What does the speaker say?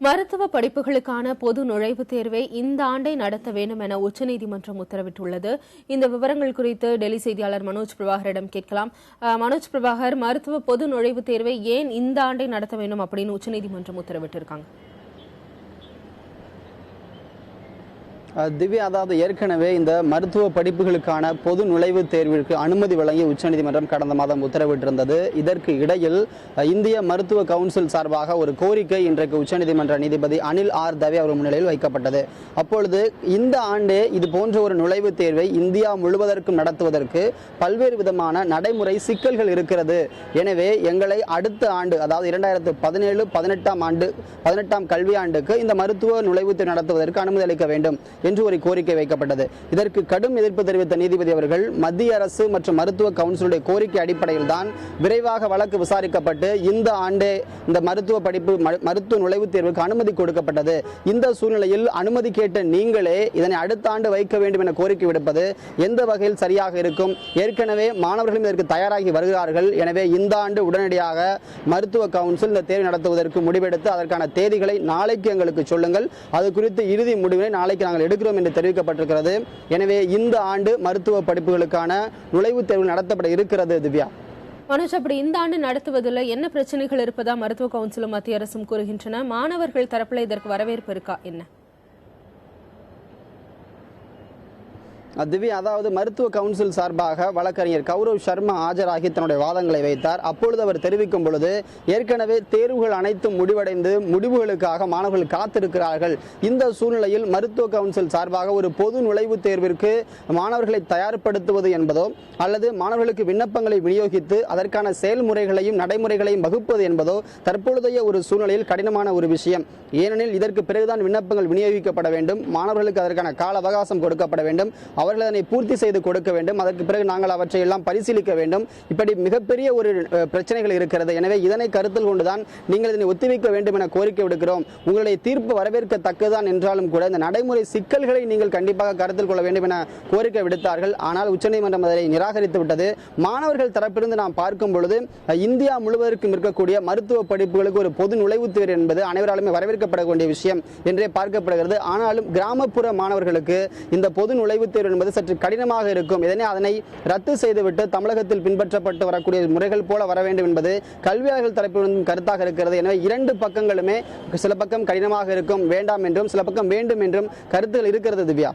மருத்துவ படிப்புகளுக்கான பொது நுழைவுத் தேர்வை இந்த ஆண்டை நடத்த வேண்டும் என உச்சநீதிமன்றம் உத்தரவிட்டுள்ளது. இந்த விவரங்கள் குறித்து டெல்லி செய்தியாளர் மனோஜ் பிரபாகரிடம் கேட்கலாம். மனோஜ் பிரபாகர், மருத்துவ பொது நுழைவுத் தேர்வை ஏன் இந்த ஆண்டை நடத்த வேண்டும் அப்படின்னு உச்சநீதிமன்றம் உத்தரவிட்டிருக்காங்க? திவ்யா, அதாவது ஏற்கனவே இந்த மருத்துவ படிப்புகளுக்கான பொது நுழைவுத் தேர்விற்கு அனுமதி வழங்கி உச்சநீதிமன்றம் கடந்த மாதம் உத்தரவிட்டிருந்தது. இதற்கு இடையில் இந்திய மருத்துவ கவுன்சில் சார்பாக ஒரு கோரிக்கை இன்றைக்கு உச்சநீதிமன்ற நீதிபதி அனில் ஆர் தவே அவர் முன்னிலையில் வைக்கப்பட்டது. அப்பொழுது இந்த ஆண்டே இது போன்ற ஒரு நுழைவுத் தேர்வை இந்தியா முழுவதற்கும் நடத்துவதற்கு பல்வேறு விதமான நடைமுறை சிக்கல்கள் இருக்கிறது. எனவே எங்களை அடுத்த ஆண்டு, அதாவது 2017-18 கல்வியாண்டுக்கு இந்த மருத்துவ நுழைவுத் தேர்வு நடத்துவதற்கு அனுமதி அளிக்க வேண்டும் என்று ஒரு கோரிக்கை வைக்கப்பட்டது. இதற்கு கடும் எதிர்ப்பு தெரிவித்த நீதிபதி அவர்கள் மத்திய அரசு மற்றும் மருத்துவ கவுன்சிலுடைய கோரிக்கை அடிப்படையில் தான் விரைவாக வழக்கு விசாரிக்கப்பட்டு இந்த ஆண்டே இந்த மருத்துவ நுழைவுத் தேர்வுக்கு அனுமதி கொடுக்கப்பட்டது. இந்த சூழ்நிலையில் அனுமதி கேட்ட நீங்களே இதனை அடுத்த ஆண்டு வைக்க வேண்டும் என கோரிக்கை விடுப்பது எந்த வகையில் சரியாக இருக்கும்? ஏற்கனவே மாணவர்களும் இதற்கு தயாராகி வருகிறார்கள். எனவே இந்த ஆண்டு உடனடியாக மருத்துவ கவுன்சில் இந்த தேர்வு நடத்துவதற்கு முடிவெடுத்து அதற்கான தேதிகளை நாளைக்கு எங்களுக்கு சொல்லுங்கள், அது குறித்து இறுதி முடிவினை நாளைக்கு நாங்கள் எடுக்கிறோம் என்று தெரிவிக்கப்பட்டிருக்கிறது. எனவே இந்த ஆண்டு மருத்துவ படிப்புகளுக்கான நுழைவுத் தேர்வு நடத்தப்பட இருக்கிறது. திவ்யா, மனோஜ், அப்படி இந்த ஆண்டு நடத்துவதில் என்ன பிரச்சனைகள் இருப்பதா மருத்துவ கவுன்சிலும் மத்திய அரசும் கூறுகின்றன? மாணவர்கள் தரப்புல இதற்கு வரவேற்பு இருக்கா என்ன? திவ்யா, அதாவது மருத்துவ கவுன்சில் சார்பாக வழக்கறிஞர் கௌரவ் சர்மா ஆஜராகி தன்னுடைய வாதங்களை வைத்தார். அப்பொழுது அவர் தெரிவிக்கும் பொழுது, ஏற்கனவே தேர்வுகள் அனைத்தும் முடிவடைந்து முடிவுகளுக்காக மாணவர்கள் காத்திருக்கிறார்கள். இந்த சூழ்நிலையில் மருத்துவ கவுன்சில் சார்பாக ஒரு பொது நுழைவுத் தேர்விற்கு மாணவர்களை தயார்படுத்துவது என்பதோ அல்லது மாணவர்களுக்கு விண்ணப்பங்களை விநியோகித்து அதற்கான செயல்முறைகளையும் நடைமுறைகளையும் வகுப்பது என்பதோ தற்பொழுதைய ஒரு சூழ்நிலையில் கடினமான ஒரு விஷயம். ஏனெனில் இதற்கு பிறகுதான் விண்ணப்பங்கள் விநியோகிக்கப்பட வேண்டும், மாணவர்களுக்கு அதற்கான கால அவகாசம் கொடுக்கப்பட வேண்டும், அவர்கள் அதனை பூர்த்தி செய்து கொடுக்க வேண்டும், அதற்கு பிறகு நாங்கள் அவற்றை எல்லாம் பரிசீலிக்க வேண்டும். இப்படி மிகப்பெரிய ஒரு பிரச்சனைகள் இருக்கிறது. எனவே இதனை கருத்தில் கொண்டுதான் நீங்கள் இதனை ஒத்திவைக்க வேண்டும் என கோரிக்கை விடுக்கிறோம். உங்களுடைய தீர்ப்பு வரவேற்கத்தக்கதான் என்றாலும் கூட இந்த நடைமுறை சிக்கல்களை நீங்கள் கண்டிப்பாக கருத்தில் கொள்ள வேண்டும் என கோரிக்கை விடுத்தார்கள். ஆனால் உச்சநீதிமன்றம் அதனை நிராகரித்து விட்டது. மாணவர்கள் தரப்பிலிருந்து நாம் பார்க்கும் பொழுது இந்தியா முழுவதற்கும் இருக்கக்கூடிய மருத்துவ படிப்புகளுக்கு ஒரு பொது நுழைவுத் தேர்வு என்பது அனைவராலுமே வரவேற்கப்பட வேண்டிய விஷயம் என்றே பார்க்கப்படுகிறது. ஆனாலும் கிராமப்புற மாணவர்களுக்கு இந்த பொது நுழைவுத் தேர்வு என்பது சற்று கடினமாக இருக்கும். அதனை ரத்து செய்துவிட்டு தமிழகத்தில் பின்பற்றப்பட்டு வரக்கூடிய முறைகள் போல வர வேண்டும் என்பது கல்வியாளர்கள் தரப்பிலிருந்தும் கருத்தாக இருக்கிறது. எனவே இரண்டு பக்கங்களுமே சில பக்கம் கடினமாக இருக்கும், வேண்டாம் என்றும், சில பக்கம் வேண்டும் என்றும் கருத்துகள் இருக்கிறது. திவ்யா.